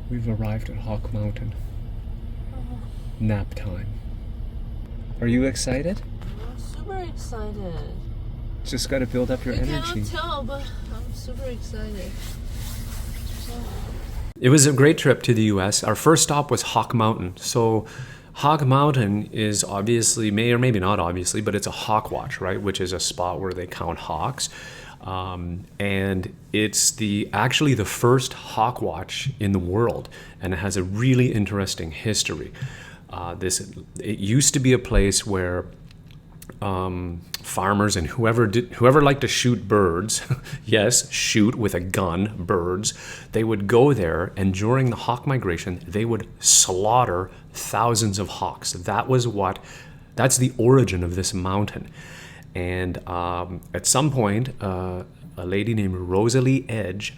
We've arrived at Hawk Mountain. Oh, Nap time. Are you excited? I'm super excited. Just gotta build up your You energy. cannot tell, but I'm super excited. It was a great trip to the US. Our first stop was Hawk Mountain. So Hawk Mountain is obviously, may or maybe not obviously, but it's a hawkwatch, right? Which is a spot where they count hawks. And it's actually the first hawkwatch in the world, and it has a really interesting history. It used to be a place where farmers and whoever liked to shoot birds, yes, shoot with a gun birds, they would go there, and during the hawk migration, they would slaughter thousands of hawks. That's the origin of this mountain. And at some point, a lady named Rosalie Edge,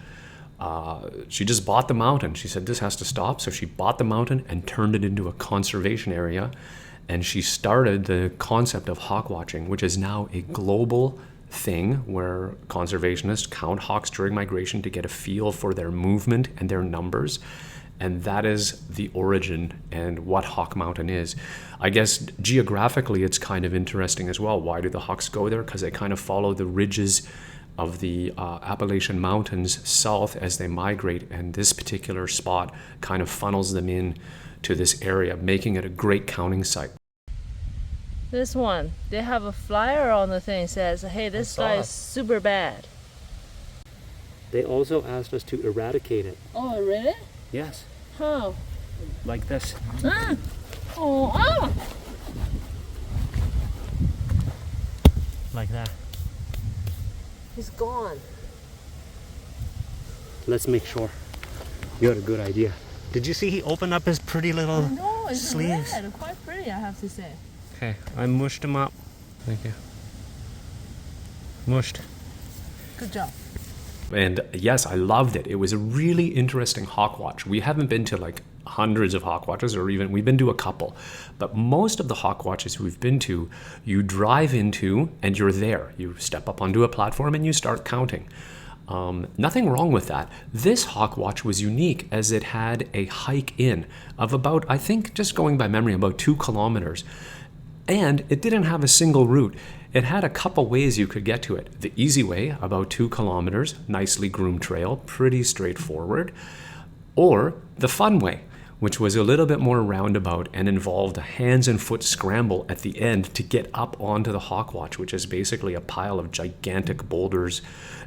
she just bought the mountain. She said, this has to stop. So she bought the mountain and turned it into a conservation area. And she started the concept of hawk watching, which is now a global thing where conservationists count hawks during migration to get a feel for their movement and their numbers. And that is the origin and what Hawk Mountain is. I guess geographically it's kind of interesting as well. Why do the hawks go there? Because they kind of follow the ridges of the Appalachian Mountains south as they migrate, and this particular spot kind of funnels them in to this area, making it a great counting site. This one, they have a flyer on the thing that says, hey, this guy is super bad. They also asked us to eradicate it. Oh, really? Yes. How? Like this. Ah! Oh, ah! Like that. He's gone. Let's make sure. You had a good idea. Did you see he opened up his pretty little No, it's sleeves? red. Quite pretty, I have to say. Okay, I mushed him up. Thank you. Mushed. Good job. And yes, I loved it. It was a really interesting hawkwatch. We haven't been to like hundreds of hawkwatches, or even we've been to a couple. But most of the hawkwatches we've been to, you drive into and you're there. You step up onto a platform and you start counting. Nothing wrong with that. This hawkwatch was unique as it had a hike in of about, I think, just going by memory, about 2 kilometers. And it didn't have a single route. It had a couple ways you could get to it. The easy way, about 2 kilometers, nicely groomed trail, pretty straightforward. Or the fun way, which was a little bit more roundabout and involved a hands and foot scramble at the end to get up onto the hawkwatch, which is basically a pile of gigantic boulders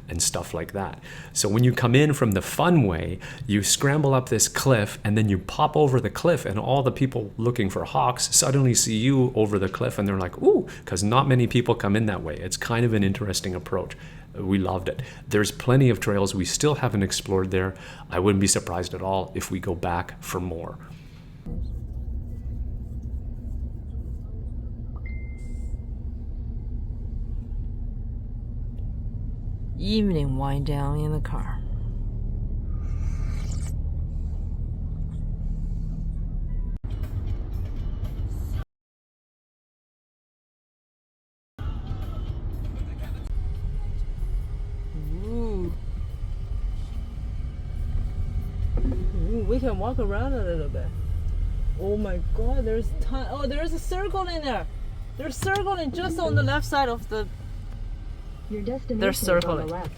and stuff like that. So when you come in from the fun way, you scramble up this cliff and then you pop over the cliff, and all the people looking for hawks suddenly see you over the cliff and they're like, ooh, because not many people come in that way. It's kind of an interesting approach. We loved it. There's plenty of trails we still haven't explored there. I wouldn't be surprised at all if we go back for more. Evening wind down in the car. Ooh. Ooh, we can walk around a little bit. Oh my god, there's there's a circle in there. There's circling just on the left side of the. Your destination They're is on circling. the left.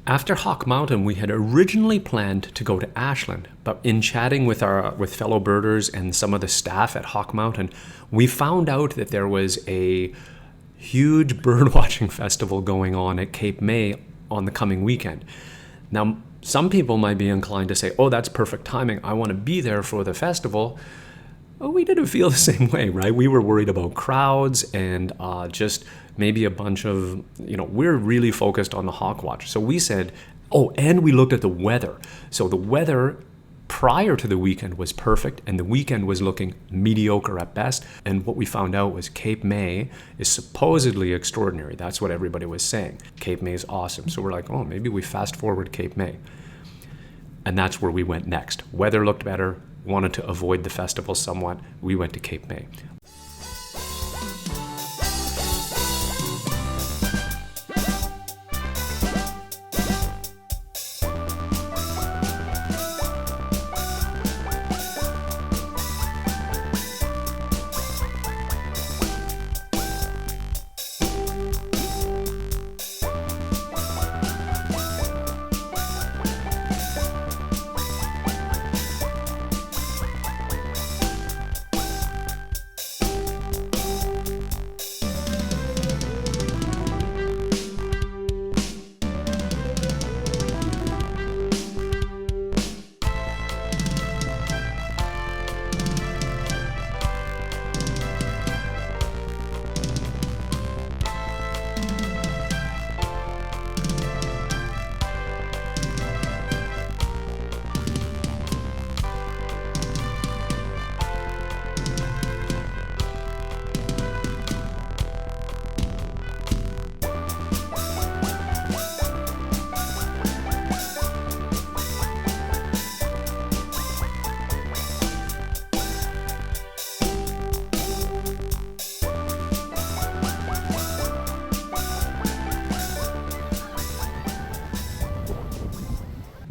After Hawk Mountain, we had originally planned to go to Ashland, but in chatting with fellow birders and some of the staff at Hawk Mountain, we found out that there was a huge bird watching festival going on at Cape May on the coming weekend. Now, some people might be inclined to say, oh, that's perfect timing. I want to be there for the festival. Well, we didn't feel the same way, right? We were worried about crowds and just maybe a bunch of, we're really focused on the hawkwatch. So we said, oh, and we looked at the weather. So the weather prior to the weekend was perfect, and the weekend was looking mediocre at best. And what we found out was Cape May is supposedly extraordinary. That's what everybody was saying. Cape May is awesome. So we're like, oh, maybe we fast forward Cape May. And that's where we went next. Weather looked better, wanted to avoid the festival somewhat. We went to Cape May.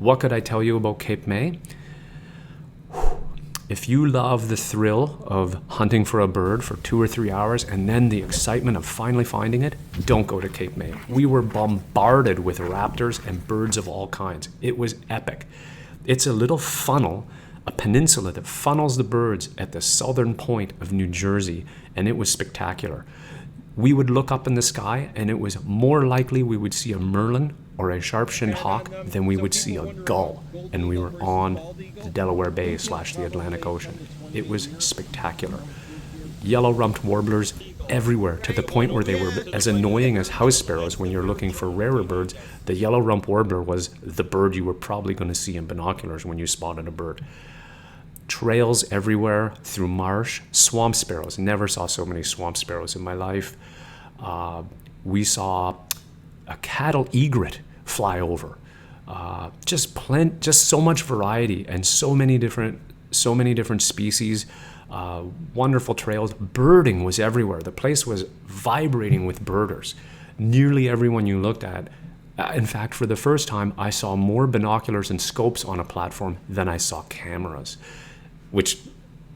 What could I tell you about Cape May? If you love the thrill of hunting for a bird for 2 or 3 hours and then the excitement of finally finding it, don't go to Cape May. We were bombarded with raptors and birds of all kinds. It was epic. It's a little funnel, a peninsula that funnels the birds at the southern point of New Jersey, and it was spectacular. We would look up in the sky and it was more likely we would see a merlin or a sharp-shinned hawk than we would see a gull, and we were on the Delaware Bay / the Atlantic Ocean. It was spectacular. Yellow-rumped warblers everywhere, to the point where they were as annoying as house sparrows when you're looking for rarer birds. The yellow-rumped warbler was the bird you were probably going to see in binoculars when you spotted a bird. Trails everywhere through marsh, swamp sparrows. Never saw so many swamp sparrows in my life. We saw a cattle egret fly over. Just so much variety and so many different species. Wonderful trails. Birding was everywhere. The place was vibrating with birders. Nearly everyone you looked at. In fact, for the first time, I saw more binoculars and scopes on a platform than I saw cameras, which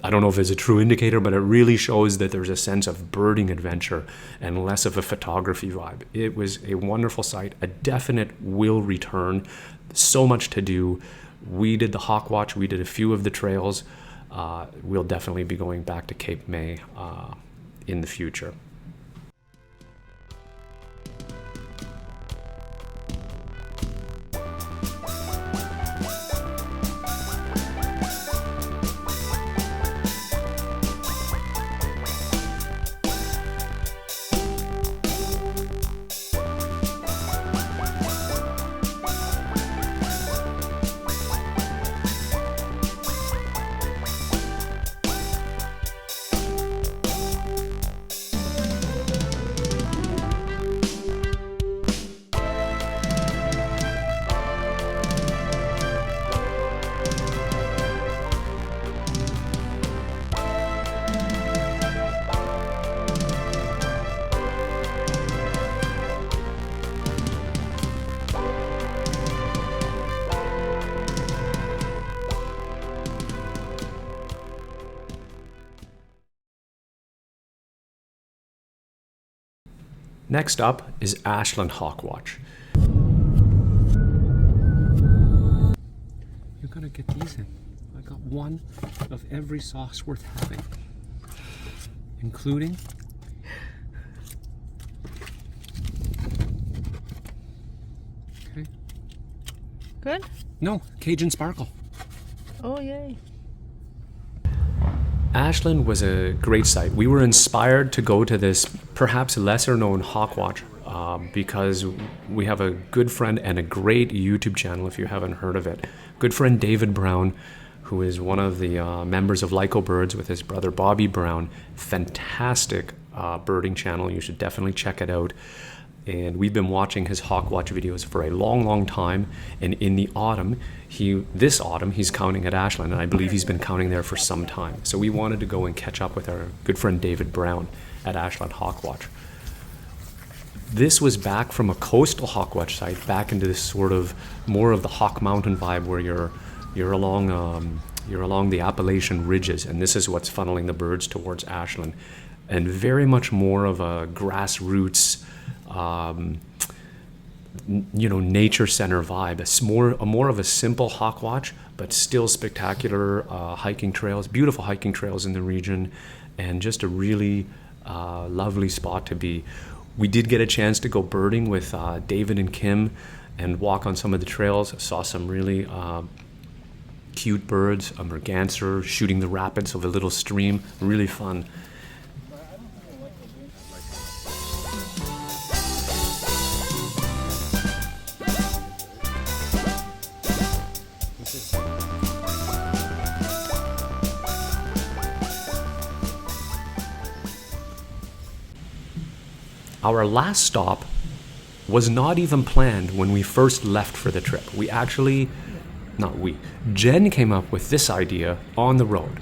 I don't know if it's a true indicator, but it really shows that there's a sense of birding adventure and less of a photography vibe. It was a wonderful sight, a definite will return, so much to do. We did the hawkwatch, we did a few of the trails. We'll definitely be going back to Cape May in the future. Next up is Ashland Hawkwatch. You're gonna get these in. I got one of every sauce worth having, including Good? No, Cajun Sparkle. Oh, yay. Ashland was a great site. We were inspired to go to this perhaps lesser known hawkwatch because we have a good friend and a great YouTube channel, if you haven't heard of it. Good friend David Brown, who is one of the members of Lyco Birds with his brother Bobby Brown. Fantastic birding channel. You should definitely check it out. And we've been watching his hawkwatch videos for a long, long time. And in the autumn, this autumn, he's counting at Ashland, and I believe he's been counting there for some time. So we wanted to go and catch up with our good friend David Brown at Ashland Hawkwatch. This was back from a coastal hawkwatch site, back into this sort of more of the Hawk Mountain vibe, where you're along the Appalachian ridges, and this is what's funneling the birds towards Ashland, and very much more of a grassroots, nature center vibe. It's more of a simple hawkwatch, but still spectacular hiking trails, beautiful hiking trails in the region, and just a really lovely spot to be. We did get a chance to go birding with David and Kim and walk on some of the trails. Saw some really cute birds, a merganser shooting the rapids of a little stream. Really fun. Our last stop was not even planned when we first left for the trip. Jen came up with this idea on the road.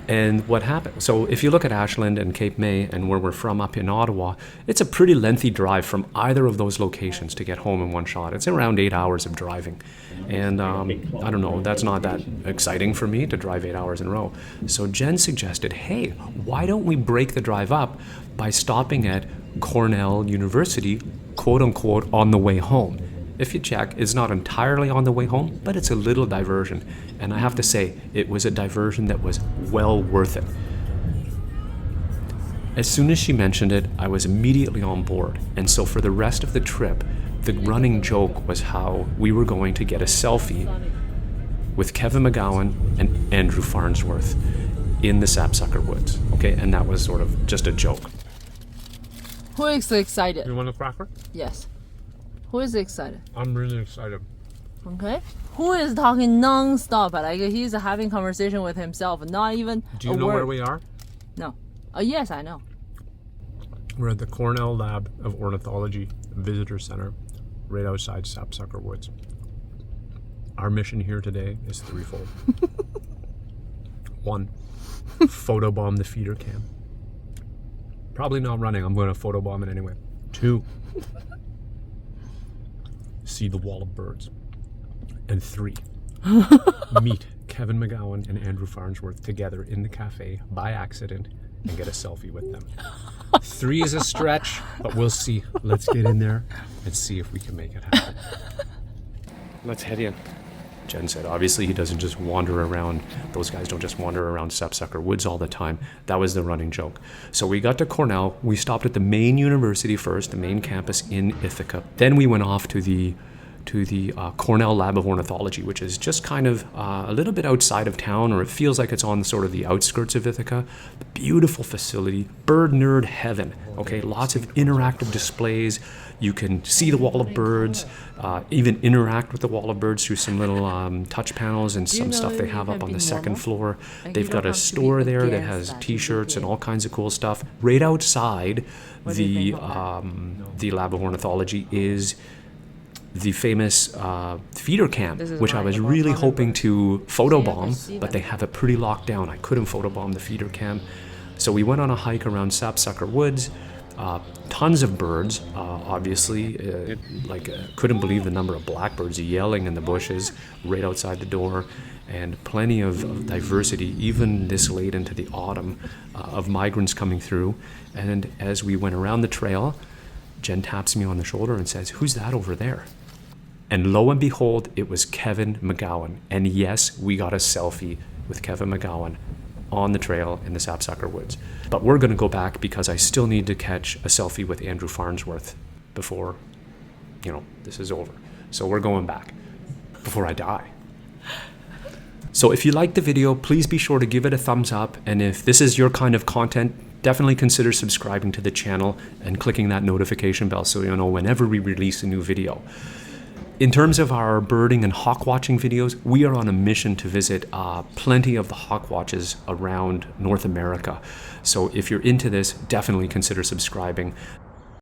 And what happened? So if you look at Ashland and Cape May and where we're from up in Ottawa, it's a pretty lengthy drive from either of those locations to get home in one shot. It's around 8 hours of driving. And I don't know, that's not that exciting for me to drive 8 hours in a row. So Jen suggested, hey, why don't we break the drive up by stopping at Cornell University, quote unquote, on the way home. If you check, it's not entirely on the way home, but it's a little diversion. And I have to say, it was a diversion that was well worth it. As soon as she mentioned it, I was immediately on board. And so for the rest of the trip, the running joke was how we were going to get a selfie with Kevin McGowan and Andrew Farnsworth in the Sapsucker Woods. Okay, and that was sort of just a joke. Who is excited? You want a cracker? Yes. Who is excited? I'm really excited. Okay. Who is talking non-stop? Like he's having conversation with himself, not even Do you a know word. where we are? No. Yes, I know. We're at the Cornell Lab of Ornithology Visitor Center, right outside Sapsucker Woods. Our mission here today is threefold. 1, photobomb the feeder cam. Probably not running, I'm going to photobomb it anyway. 2, see the wall of birds. And 3, meet Kevin McGowan and Andrew Farnsworth together in the cafe by accident and get a selfie with them. 3 is a stretch, but we'll see. Let's get in there and see if we can make it happen. Let's head in. Jen said, obviously he doesn't just wander around, those guys don't just wander around Sapsucker Woods all the time. That was the running joke. So we got to Cornell, we stopped at the main university first, the main campus in Ithaca. Then we went off to the Cornell Lab of Ornithology, which is just kind of a little bit outside of town, or it feels like it's on sort of the outskirts of Ithaca. Beautiful facility, bird nerd heaven, okay? Lots of interactive displays. You can see the wall of birds, even interact with the wall of birds through some little touch panels and some stuff they have up on the second floor. They've got a store there that has t-shirts and all kinds of cool stuff. Right outside the Lab of Ornithology is the famous feeder cam, which I was really hoping to photobomb, but they have it pretty locked down. I couldn't photobomb the feeder cam. So we went on a hike around Sapsucker Woods. Tons of birds, obviously. Couldn't believe the number of blackbirds yelling in the bushes right outside the door, and plenty of diversity, even this late into the autumn, of migrants coming through. And as we went around the trail, Jen taps me on the shoulder and says, "Who's that over there?" And lo and behold, it was Kevin McGowan. And yes, we got a selfie with Kevin McGowan on the trail in the Sapsucker Woods. But we're going to go back because I still need to catch a selfie with Andrew Farnsworth before, this is over. So we're going back before I die. So if you liked the video, please be sure to give it a thumbs up. And if this is your kind of content, definitely consider subscribing to the channel and clicking that notification bell so you'll know whenever we release a new video. In terms of our birding and hawk watching videos, we are on a mission to visit plenty of the hawk watches around North America. So if you're into this, definitely consider subscribing.